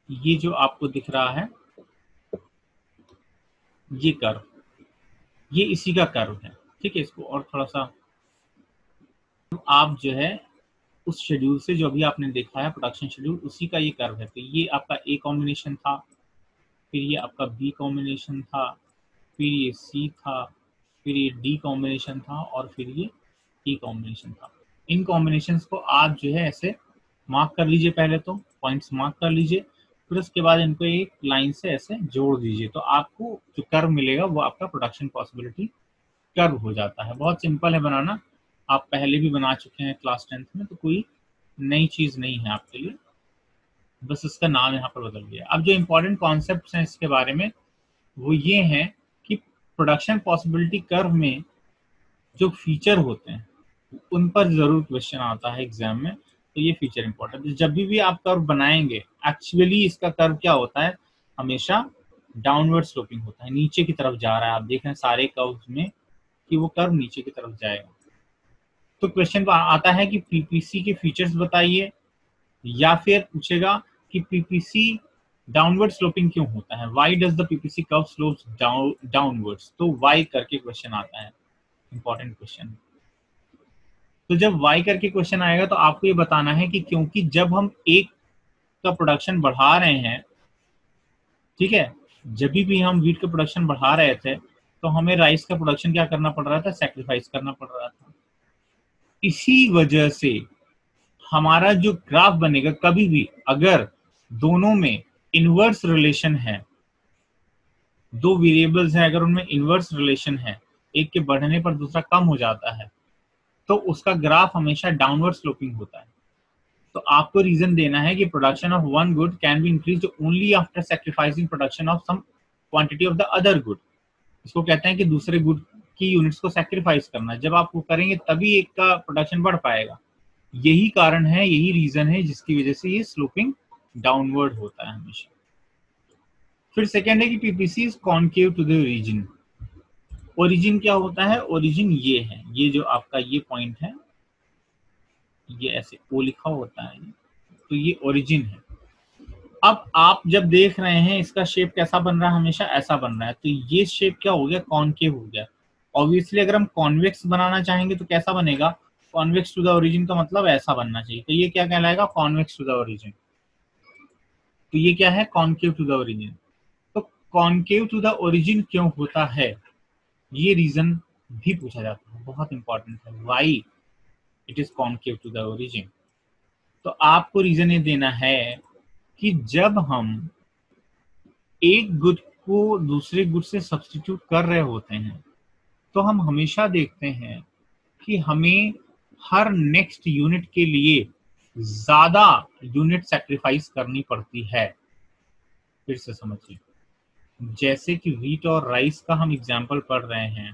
ये जो आपको दिख रहा है ये कर्व, ये इसी का कर्व है। ठीक है, इसको और थोड़ा सा आप जो है उस शेड्यूल से, जो अभी आपने देखा है प्रोडक्शन शेड्यूल, उसी का ये कर्व है। तो ये आपका ए कॉम्बिनेशन था, फिर ये आपका बी कॉम्बिनेशन था, फिर ये सी था, फिर ये डी कॉम्बिनेशन था, और फिर ये ई कॉम्बिनेशन था। इन कॉम्बिनेशंस को आप जो है ऐसे मार्क कर लीजिए, पहले तो पॉइंट्स मार्क कर लीजिए, फिर उसके बाद इनको एक लाइन से ऐसे जोड़ दीजिए, तो आपको जो कर्व मिलेगा वो आपका प्रोडक्शन पॉसिबिलिटी कर्व हो जाता है। बहुत सिंपल है बनाना, आप पहले भी बना चुके हैं क्लास 10th में, तो कोई नई चीज नहीं है आपके लिए, बस इसका नाम यहाँ पर बदल गया। अब जो इम्पोर्टेंट कॉन्सेप्ट्स हैं इसके बारे में वो ये हैं कि प्रोडक्शन पॉसिबिलिटी कर्व में जो फीचर होते हैं उन पर जरूर क्वेश्चन आता है एग्जाम में, तो ये फीचर इंपॉर्टेंट है। जब भी आप कर्व बनाएंगे, एक्चुअली इसका कर्व क्या होता है, हमेशा डाउनवर्ड स्लोपिंग होता है, नीचे की तरफ जा रहा है। आप देख रहे हैं सारे कर्व्स में कि वो कर्व नीचे की तरफ जाएगा। तो क्वेश्चन आता है कि पीपीसी के फीचर्स बताइए, या फिर पूछेगा कि पीपीसी डाउनवर्ड स्लोपिंग क्यों होता है, why does the PPC curve slopes downwards. तो व्हाई करके क्वेश्चन आता है, इंपॉर्टेंट क्वेश्चन। तो जब वाई करके क्वेश्चन आएगा तो आपको ये बताना है कि क्योंकि जब हम एक का प्रोडक्शन बढ़ा रहे हैं, ठीक है, जब भी हम वीट का प्रोडक्शन बढ़ा रहे थे तो हमें राइस का प्रोडक्शन क्या करना पड़ रहा था, सैक्रिफाइस करना पड़ रहा था। इसी वजह से हमारा जो ग्राफ बनेगा, कभी भी अगर दोनों में इनवर्स रिलेशन है, दो वेरिएबल्स हैं अगर उनमें इनवर्स रिलेशन है, एक के बढ़ने पर दूसरा कम हो जाता है, तो उसका ग्राफ हमेशा डाउनवर्ड स्लोपिंग होता है। तो आपको रीजन देना है कि production of one good can be increase only after sacrificing production of some quantity of the other good. इसको कहते हैं कि दूसरे गुड की यूनिट्स को सैक्रिफाइस करना। जब आप वो करेंगे तभी एक का प्रोडक्शन बढ़ पाएगा। यही कारण है, यही रीजन है जिसकी वजह से ये स्लोपिंग डाउनवर्ड होता है हमेशा। फिर सेकेंड है कि PPC is concave to the origin. Origin क्या होता है, ओरिजिन ये है, ये जो आपका ये पॉइंट है, ये ऐसे ओ लिखा होता है, तो ये ओरिजिन है। अब आप जब देख रहे हैं इसका शेप कैसा बन रहा है, हमेशा ऐसा बन रहा है, तो ये शेप क्या हो गया, कॉन्केव हो गया। ऑब्वियसली अगर हम कॉन्वेक्स बनाना चाहेंगे तो कैसा बनेगा, कॉन्वेक्स टू द ओरिजिन का मतलब ऐसा बनना चाहिए। तो ये क्या कहलाएगा, कॉन्वेक्स टू द ओरिजिन। तो ये क्या है, कॉन्केव टू द ओरिजिन। तो कॉन्केव टू द ओरिजिन क्यों होता है, ये रीजन भी पूछा जाता है, बहुत इंपॉर्टेंट है, why it is concave to the origin. तो आपको रीजन ये देना है कि जब हम एक गुड को दूसरे गुड से सब्स्टिट्यूट कर रहे होते हैं तो हम हमेशा देखते हैं कि हमें हर नेक्स्ट यूनिट के लिए ज्यादा यूनिट सैक्रिफाइस करनी पड़ती है। फिर से समझिए, जैसे कि व्हीट और राइस का हम एग्जाम्पल पढ़ रहे हैं,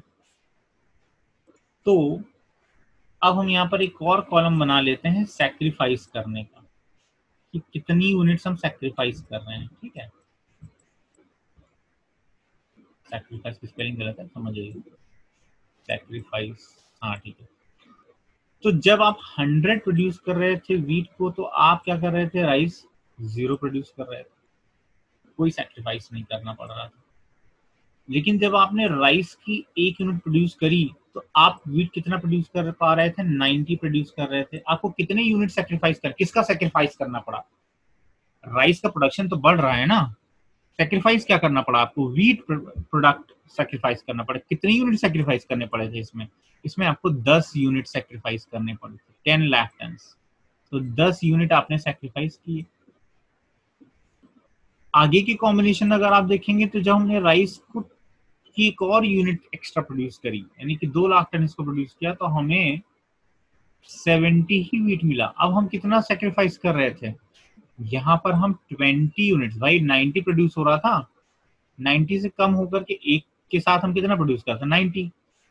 तो अब हम यहाँ पर एक और कॉलम बना लेते हैं सैक्रिफाइस करने का, कि कितनी यूनिट्स हम सैक्रिफाइस कर रहे हैं। ठीक है, सैक्रिफाइस की स्पेलिंग गलत है, समझिए, सैक्रिफाइस, हाँ ठीक है। तो जब आप 100 प्रोड्यूस कर रहे थे वीट को, तो आप क्या कर रहे थे, राइस 0 प्रोड्यूस कर रहे थे, कोई सैक्रिफाइस नहीं करना पड़ रहा था। लेकिन जब आपने राइस की 1 यूनिट प्रोड्यूस करी तो आप वीट कितना प्रोड्यूस कर पा रहे थे, 90 प्रोड्यूस कर रहे थे। आपको कितने यूनिट सैक्रिफाइस कर, किसका सैक्रिफाइस करना पड़ा, राइस का प्रोडक्शन तो बढ़ रहा है ना, सैक्रिफाइस क्या करना पड़ा आपको, वीट प्रोडक्ट सैक्रिफाइस करना पड़ा। कितने यूनिट सैक्रिफाइस करने पड़े थे इसमें, इसमें आपको 10 यूनिट सैक्रिफाइस करने पड़े थे, 10 लाख टन। तो 10 यूनिट आपने सैक्रिफाइस किए। आगे की कॉम्बिनेशन अगर आप देखेंगे तो जब हमने राइस को की एक और यूनिट एक्स्ट्रा प्रोड्यूस करी, यानी कि 2 लाख टन इसको प्रोड्यूस किया, तो हमें 70 ही वीट मिला। अब हम कितना सैक्रिफाइस कर रहे थे, यहाँ पर हम 20 यूनिट्स, भाई 90 प्रोड्यूस हो रहा था, 90 से कम होकर के एक के साथ हम कितना प्रोड्यूस करते हैं, 90।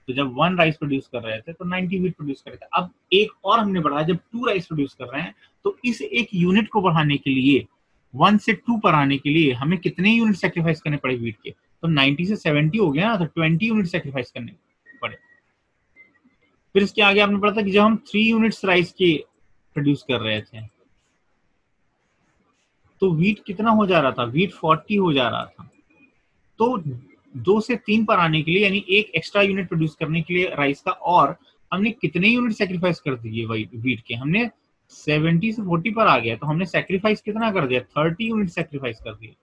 तो जब 1 राइस प्रोड्यूस कर रहे थे तो 90 वीट प्रोड्यूस कर रहे थे। अब एक और हमने बढ़ाया, जब 2 राइस प्रोड्यूस कर रहे हैं तो इस एक यूनिट को बढ़ाने के लिए, 1 से 2 पर आने के लिए हमें कितने यूनिट सेक्रीफाइस करने पड़े वीट के, तो 90 से 70 हो गया ना, तो 20 यूनिट सेक्रीफाइस करने पड़े। फिर इसके आगे आपने पढ़ा था कि जब हम 3 यूनिट्स राइस के प्रोड्यूस कर रहे थे तो वीट कितना हो जा रहा था, वीट 40 हो जा रहा था। तो 2 से 3 पर आने के लिए, यानी एक एक्स्ट्रा यूनिट प्रोड्यूस करने के लिए राइस का, और हमने कितने यूनिट सेक्रीफाइस कर दिए वीट के, हमने 70 से 40 पर आ गया, तो हमने सेक्रीफाइस कितना कर दिया, 30 यूनिट सेक्रीफाइस कर दिए।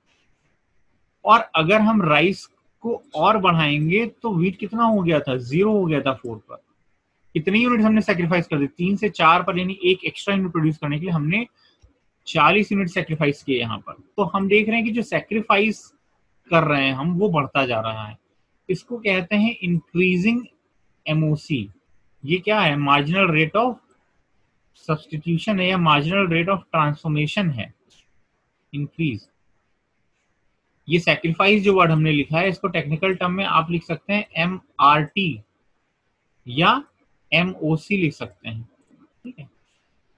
और अगर हम राइस को और बढ़ाएंगे तो वीट कितना हो गया था, 0 हो गया था 4 पर। कितनी यूनिट हमने सेक्रीफाइस कर दी, 3 से 4 पर, यानी एक एक्स्ट्रा यूनिट प्रोड्यूस करने के लिए हमने 40 यूनिट सेक्रीफाइस किए यहाँ पर। तो हम देख रहे हैं कि जो सेक्रीफाइस कर रहे हैं हम, वो बढ़ता जा रहा है। इसको कहते हैं इंक्रीजिंग एमओसी। ये क्या है, मार्जिनल रेट ऑफ सब्स्टिट्यूशन है या मार्जिनल रेट ऑफ ट्रांसफॉर्मेशन है, इंक्रीज। ये सेक्रीफाइस जो वर्ड हमने लिखा है, इसको टेक्निकल टर्म में आप लिख सकते हैं MRT या MOC लिख सकते हैं। ठीक है,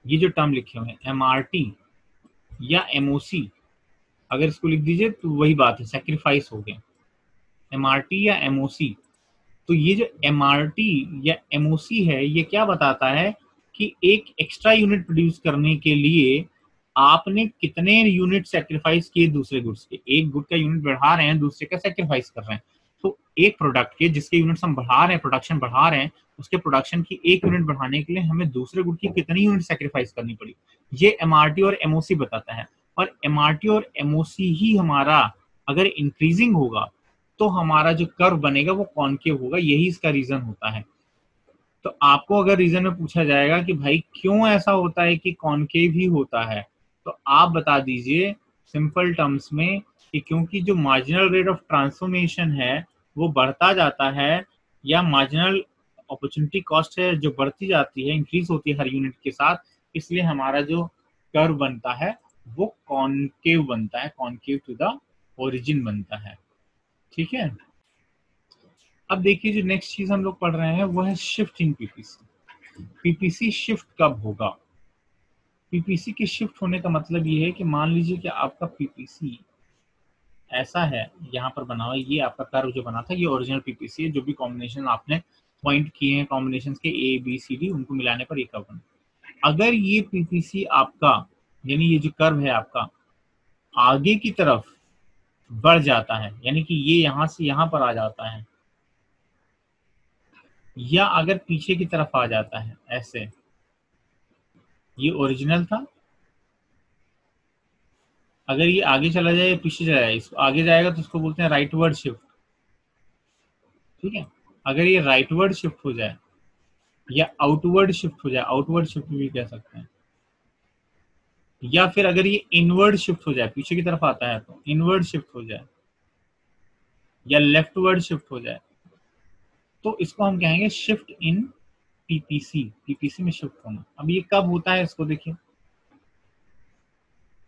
ये जो टर्म लिखे हुए हैं MRT या MOC, अगर इसको लिख दीजिए तो वही बात है, सेक्रीफाइस हो गया। एमआरटी या एमओसी, तो ये जो एमआरटी या एमओसी है ये क्या बताता है कि एक एक्स्ट्रा यूनिट प्रोड्यूस करने के लिए आपने कितने यूनिट सेक्रीफाइस किए दूसरे गुड्स के। एक गुड का यूनिट बढ़ा रहे हैं, दूसरे का सेक्रीफाइस कर रहे हैं। तो एक प्रोडक्ट के जिसके यूनिट्स हम बढ़ा रहे हैं, प्रोडक्शन बढ़ा रहे हैं, उसके प्रोडक्शन की एक यूनिट बढ़ाने के लिए हमें दूसरे गुड की कितनी यूनिट सेक्रीफाइस करनी पड़ी, ये एमआरटी और एमओसी बताता है। और एमआरटी और एमओसी ही हमारा अगर इंक्रीजिंग होगा तो हमारा जो कर्व बनेगा वो कॉनकेव होगा, यही इसका रीजन होता है। तो आपको अगर रीजन में पूछा जाएगा कि भाई क्यों ऐसा होता है कि कॉनकेव ही होता है, तो आप बता दीजिए सिंपल टर्म्स में कि क्योंकि जो मार्जिनल रेट ऑफ ट्रांसफॉर्मेशन है वो बढ़ता जाता है, या मार्जिनल अपॉर्चुनिटी कॉस्ट है जो बढ़ती जाती है, इंक्रीज होती है हर यूनिट के साथ, इसलिए हमारा जो कर्व बनता है वो कॉनकेव बनता है, कॉनकेव टू द ओरिजिन बनता है। ठीक है, अब देखिए जो नेक्स्ट चीज हम लोग पढ़ रहे हैं वो है shift in PPC. PPC shift कब होगा? पीपीसी के शिफ्ट होने का मतलब ये है कि मान लीजिए कि आपका पीपीसी ऐसा है, यहाँ पर बना हुआ, ये आपका कर्व जो बना था ये ओरिजिनल पीपीसी है, जो भी कॉम्बिनेशन आपने पॉइंट किए हैं कॉम्बिनेशन के ए बी सी डी, उनको मिलाने पर ये कर्व बना। अगर ये पीपीसी आपका, यानी ये जो कर्व है आपका आगे की तरफ बढ़ जाता है, यानी कि ये यहाँ से यहाँ पर आ जाता है, या अगर पीछे की तरफ आ जाता है ऐसे, ये ओरिजिनल था, अगर ये आगे चला जाए या पीछे चला जाए, इसको आगे जाएगा तो इसको बोलते हैं राइटवर्ड शिफ्ट। ठीक है, अगर ये राइटवर्ड शिफ्ट हो जाए या आउटवर्ड शिफ्ट हो जाए, आउटवर्ड शिफ्ट भी कह सकते हैं, या फिर अगर ये इनवर्ड शिफ्ट हो जाए, पीछे की तरफ आता है तो इनवर्ड शिफ्ट हो जाए, या लेफ्टवर्ड शिफ्ट हो जाए, तो इसको हम कहेंगे शिफ्ट इन पीपीसी, पीपीसी में शिफ्ट होना। अब ये कब होता है इसको देखिए,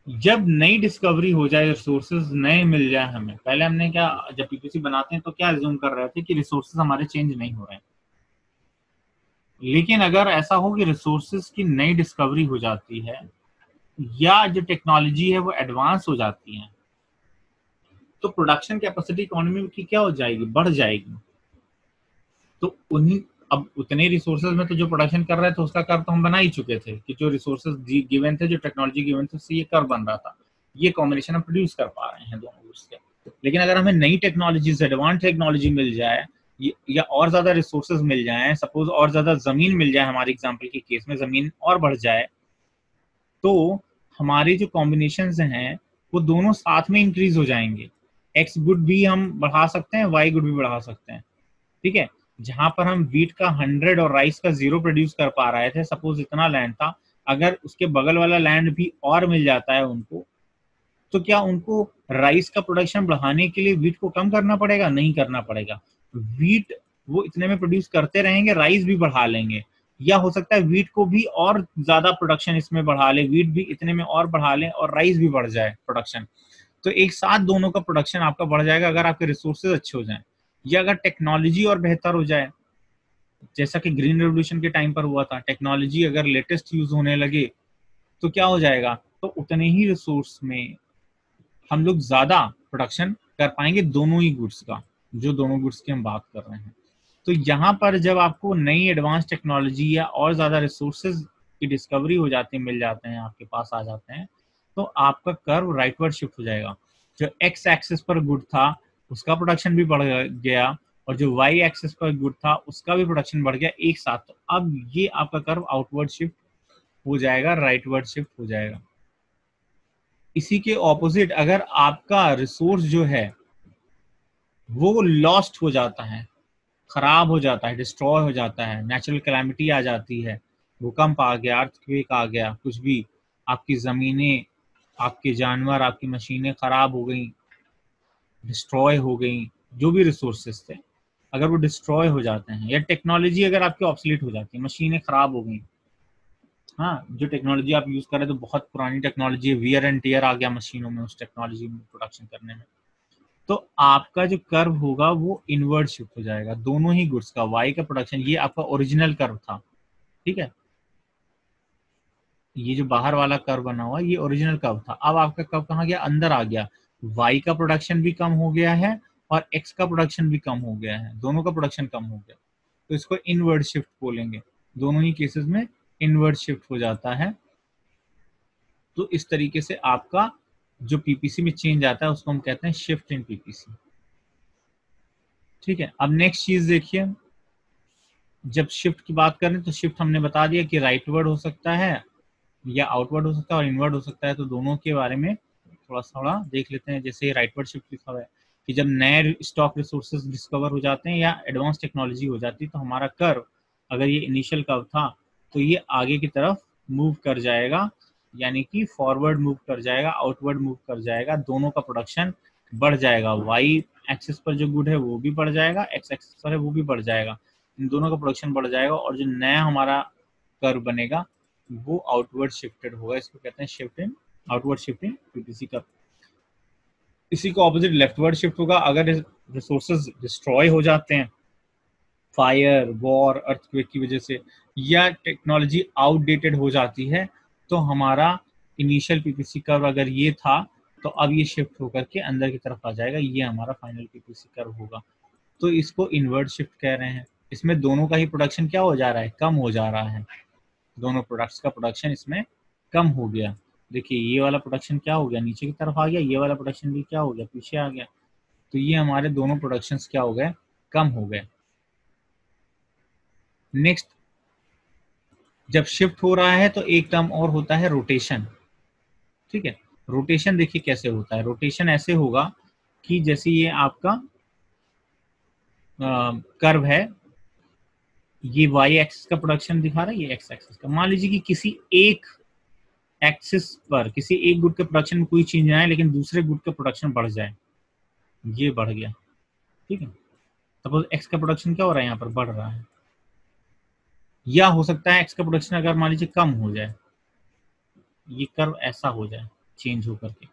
जब नई डिस्कवरी हो जाए, रिसोर्सेज नए मिल जाए हमें। पहले हमने क्या, जब पीपीसी बनाते हैं तो क्या अज्यूम कर रहे थे कि रिसोर्सेज हमारे चेंज नहीं हो रहे हैं, लेकिन अगर ऐसा हो कि रिसोर्सेज की नई डिस्कवरी हो जाती है या जो टेक्नोलॉजी है वो एडवांस हो जाती है, तो प्रोडक्शन कैपेसिटी इकोनॉमी की क्या हो जाएगी, बढ़ जाएगी। तो उन्हीं, अब उतने रिसोर्सेज में तो जो प्रोडक्शन कर रहे थे उसका कर्व तो हम बना ही चुके थे कि जो रिसोर्सेज गिवन थे, जो टेक्नोलॉजी गिवन थे, उससे ये कर्व बन रहा था। ये कॉम्बिनेशन हम प्रोड्यूस कर पा रहे हैं दोनों गुड्स के। लेकिन अगर हमें नई टेक्नोलॉजीज, एडवांस टेक्नोलॉजी मिल जाए, या और ज्यादा रिसोर्सेज मिल जाए, सपोज और ज्यादा जमीन मिल जाए, हमारे एग्जाम्पल के केस में जमीन और बढ़ जाए, तो हमारे जो कॉम्बिनेशन हैं वो दोनों साथ में इंक्रीज हो जाएंगे। एक्स गुड भी हम बढ़ा सकते हैं, वाई गुड भी बढ़ा सकते हैं। ठीक है, जहां पर हम वीट का 100 और राइस का 0 प्रोड्यूस कर पा रहे थे, सपोज इतना लैंड था, अगर उसके बगल वाला लैंड भी और मिल जाता है उनको, तो क्या उनको राइस का प्रोडक्शन बढ़ाने के लिए वीट को कम करना पड़ेगा? नहीं करना पड़ेगा। वीट वो इतने में प्रोड्यूस करते रहेंगे, राइस भी बढ़ा लेंगे, या हो सकता है वीट को भी और ज्यादा प्रोडक्शन इसमें बढ़ा ले, वीट भी इतने में और बढ़ा ले और राइस भी बढ़ जाए प्रोडक्शन। तो एक साथ दोनों का प्रोडक्शन आपका बढ़ जाएगा अगर आपके रिसोर्सेज अच्छे हो जाएं, या अगर टेक्नोलॉजी और बेहतर हो जाए, जैसा कि ग्रीन रेवोल्यूशन के टाइम पर हुआ था। टेक्नोलॉजी अगर लेटेस्ट यूज होने लगे तो क्या हो जाएगा, तो उतने ही रिसोर्स में हम लोग ज्यादा प्रोडक्शन कर पाएंगे दोनों ही गुड्स का, जो दोनों गुड्स की हम बात कर रहे हैं। तो यहाँ पर जब आपको नई एडवांस टेक्नोलॉजी या और ज्यादा रिसोर्सेज की डिस्कवरी हो जाती है, मिल जाते हैं, आपके पास आ जाते हैं, तो आपका कर्व राइटवर्ड शिफ्ट हो जाएगा। जो एक्स एक्सिस पर गुड था उसका प्रोडक्शन भी बढ़ गया, और जो वाई एक्सिस पर गुड था उसका भी प्रोडक्शन बढ़ गया एक साथ। तो अब ये आपका कर्व आउटवर्ड शिफ्ट हो जाएगा, राइटवर्ड शिफ्ट हो जाएगा। इसी के ऑपोजिट अगर आपका रिसोर्स जो है वो लॉस्ट हो जाता है, खराब हो जाता है, डिस्ट्रॉय हो जाता है, नेचुरल कैलामिटी आ जाती है, भूकंप आ गया, अर्थक्वेक आ गया, कुछ भी, आपकी जमीनें, आपके जानवर, आपकी मशीनें खराब हो गई, डिस्ट्रॉय हो गई, जो भी रिसोर्सेज थे अगर वो डिस्ट्रॉय हो जाते हैं, या टेक्नोलॉजी अगर आपकी ऑब्सोलीट हो जाती है, मशीनें खराब हो गई, हाँ, जो टेक्नोलॉजी आप यूज कर रहे हैं तो बहुत पुरानी टेक्नोलॉजी है, वियर एंड टियर आ गया मशीनों में उस टेक्नोलॉजी में प्रोडक्शन करने में, तो आपका जो कर्व होगा वो इनवर्ड शिफ्ट हो जाएगा दोनों ही गुड्स का। वाई का प्रोडक्शन, ये आपका ओरिजिनल कर्व था, ठीक है, ये जो बाहर वाला कर्व बना हुआ ये ओरिजिनल कर्व था, अब आपका कर्व कहाँ गया, अंदर आ गया, y का प्रोडक्शन भी कम हो गया है और x का प्रोडक्शन भी कम हो गया है, दोनों का प्रोडक्शन कम हो गया, तो इसको इनवर्ड शिफ्ट बोलेंगे। दोनों ही केसेस में इनवर्ड शिफ्ट हो जाता है। तो इस तरीके से आपका जो पीपीसी में चेंज आता है उसको हम कहते हैं शिफ्ट इन पीपीसी। ठीक है, अब नेक्स्ट चीज देखिए, जब शिफ्ट की बात करें तो शिफ्ट हमने बता दिया कि राइटवर्ड हो सकता है या आउटवर्ड हो सकता है और इनवर्ड हो सकता है, तो दोनों के बारे में थोड़ा थोड़ा देख लेते हैं। जैसे राइटवर्ड शिफ्ट लिखा हुआ है कि जब नए स्टॉक रिसोर्सेज डिस्कवर हो जाते हैं या एडवांस टेक्नोलॉजी हो जाती है तो हमारा कर्व, अगर ये इनिशियल कर्व था तो ये आगे की तरफ मूव कर जाएगा, यानी कि फॉरवर्ड मूव कर जाएगा, आउटवर्ड मूव कर जाएगा, दोनों का प्रोडक्शन बढ़ जाएगा। वाई एक्सिस पर जो गुड है वो भी बढ़ जाएगा, एक्स एक्सिस पर है वो भी बढ़ जाएगा, इन दोनों का प्रोडक्शन बढ़ जाएगा और जो नया हमारा कर्व बनेगा वो आउटवर्ड शिफ्टेड होगा। इसको कहते हैं shift in, outward shift in PPC curve. इसी को ऑपोजिट लेफ्टवर्ड शिफ्ट होगा, अगर रिसोर्सेज डिस्ट्रॉय हो जाते हैं फायर, वॉर, अर्थक्वेक की वजह से, या टेक्नोलॉजी आउटडेटेड हो जाती है, तो हमारा इनिशियल पीपीसी कर्व अगर ये था तो अब ये शिफ्ट होकर के अंदर की तरफ आ जाएगा, ये हमारा फाइनल पीपीसी कर्व होगा। तो इसको इनवर्ड शिफ्ट कह रहे हैं। इसमें दोनों का ही प्रोडक्शन क्या हो जा रहा है, कम हो जा रहा है, दोनों प्रोडक्ट्स का प्रोडक्शन इसमें कम हो गया। देखिए ये वाला प्रोडक्शन क्या हो गया, नीचे की तरफ आ गया, ये वाला प्रोडक्शन भी क्या हो गया, पीछे आ गया, तो ये हमारे दोनों प्रोडक्शंस क्या हो गए, कम हो गए। नेक्स्ट, जब शिफ्ट हो रहा है तो एक टर्म और होता है रोटेशन। ठीक है, रोटेशन देखिए कैसे होता है, रोटेशन ऐसे होगा कि जैसे ये आपका कर्व है, ये वाई एक्सिस का प्रोडक्शन दिखा रहा है, ये एक्स एक्सिस का। मान लीजिए कि किसी एक एक्सिस पर, किसी एक गुड के प्रोडक्शन में कोई चेंज ना आए लेकिन दूसरे गुड का प्रोडक्शन बढ़ जाए, ये बढ़ गया। ठीक है, सपोज एक्स का प्रोडक्शन क्या हो रहा है, यहाँ पर बढ़ रहा है, या हो सकता है एक्स का प्रोडक्शन अगर मान लीजिए कम हो जाए, ये कर्व ऐसा हो जाए चेंज होकर के,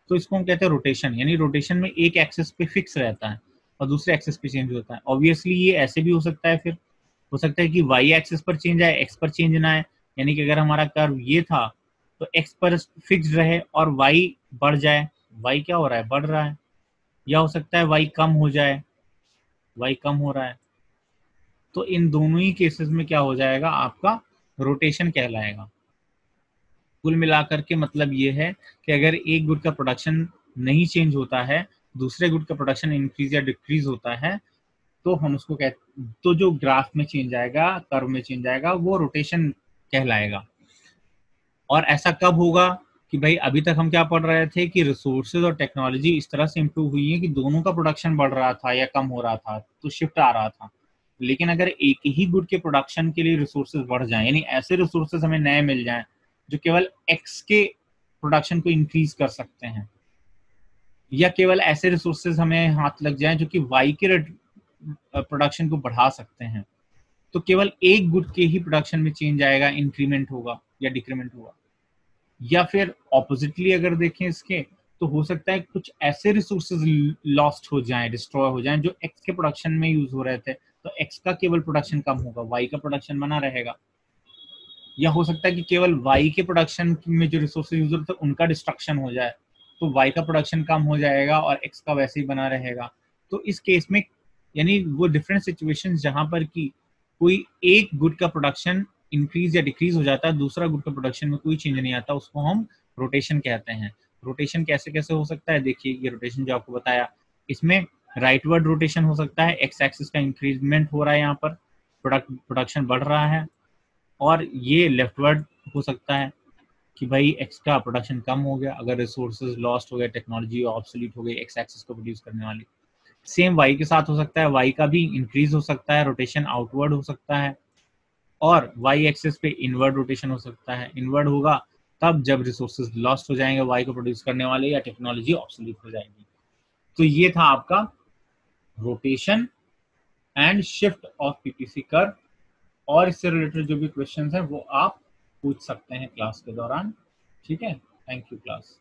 तो इसको हम कहते हैं रोटेशन। यानी रोटेशन में एक एक्सिस पे फिक्स रहता है और दूसरे एक्सिस पे चेंज होता है। ऑब्वियसली ये ऐसे भी हो सकता है, फिर हो सकता है कि वाई एक्सिस पर चेंज आए, एक्स पर चेंज ना आए, यानी कि अगर हमारा कर्व ये था तो एक्स पर फिक्स रहे और वाई बढ़ जाए, वाई क्या हो रहा है, बढ़ रहा है, या हो सकता है वाई कम हो जाए, वाई कम हो रहा है। तो इन दोनों ही केसेस में क्या हो जाएगा, आपका रोटेशन कहलाएगा। कुल मिलाकर के मतलब ये है कि अगर एक गुड का प्रोडक्शन नहीं चेंज होता है, दूसरे गुड का प्रोडक्शन इंक्रीज या डिक्रीज होता है, तो हम उसको कहते, तो जो ग्राफ में चेंज आएगा, कर्व में चेंज आएगा, वो रोटेशन कहलाएगा। और ऐसा कब होगा कि भाई अभी तक हम क्या पढ़ रहे थे कि रिसोर्सेज और टेक्नोलॉजी इस तरह से इंप्रूव हुई है कि दोनों का प्रोडक्शन बढ़ रहा था या कम हो रहा था, तो शिफ्ट आ रहा था। लेकिन अगर एक ही गुड के प्रोडक्शन के लिए रिसोर्सेज बढ़ जाएं, यानी ऐसे रिसोर्सेज हमें नए मिल जाएं जो केवल एक्स के प्रोडक्शन को इंक्रीज कर सकते हैं, या केवल ऐसे रिसोर्सेज हमें हाथ लग जाएं जो कि वाई के प्रोडक्शन को बढ़ा सकते हैं, तो केवल एक गुड के ही प्रोडक्शन में चेंज आएगा, इंक्रीमेंट होगा या डिक्रीमेंट होगा। या फिर ऑपोजिटली अगर देखें इसके, तो हो सकता है कुछ ऐसे रिसोर्सेज लॉस्ट हो जाएं, डिस्ट्रॉय हो जाएं जो एक्स के प्रोडक्शन में यूज हो रहे थे, तो एक्स का केवल प्रोडक्शन कम होगा, वाई का प्रोडक्शन बना रहेगा। या हो सकता है कि केवल वाई के प्रोडक्शन में जो रिसोर्सेज यूज होते हैं उनका डिस्ट्रक्शन हो जाए, तो वाई का प्रोडक्शन कम हो जाएगा और एक्स का वैसे ही बना रहेगा। तो इस केस में यानी वो डिफरेंट सिचुएशंस जहां पर कि कोई एक गुड का प्रोडक्शन इंक्रीज या डिक्रीज हो जाता है, दूसरा गुड का प्रोडक्शन में कोई चेंज नहीं आता, उसको हम रोटेशन कहते हैं। रोटेशन कैसे कैसे हो सकता है, देखिए ये रोटेशन जो आपको बताया, इसमें राइटवर्ड रोटेशन हो सकता है, एक्स एक्सिस का इंक्रीजमेंट हो रहा है, यहाँ पर प्रोडक्शन बढ़ रहा है। और ये लेफ्टवर्ड हो सकता है कि भाई एक्स का प्रोडक्शन कम हो गया, अगर रिसोर्सेज लॉस्ट हो गए, टेक्नोलॉजी ऑब्सोलीट हो गई एक्स एक्सिस को प्रोड्यूस करने वाली। सेम वाई के साथ हो सकता है, वाई का भी इंक्रीज हो सकता है, रोटेशन आउटवर्ड हो सकता है, और वाई एक्सिस पे इनवर्ड रोटेशन हो सकता है। इनवर्ड होगा तब जब रिसोर्सेज लॉस्ट हो जाएंगे वाई को प्रोड्यूस करने वाले, या टेक्नोलॉजी ऑब्सोलीट हो जाएगी। तो ये था आपका rotation and shift of PPC curve. और इससे रिलेटेड जो भी क्वेश्चंस हैं वो आप पूछ सकते हैं क्लास के दौरान। ठीक है, थैंक यू क्लास।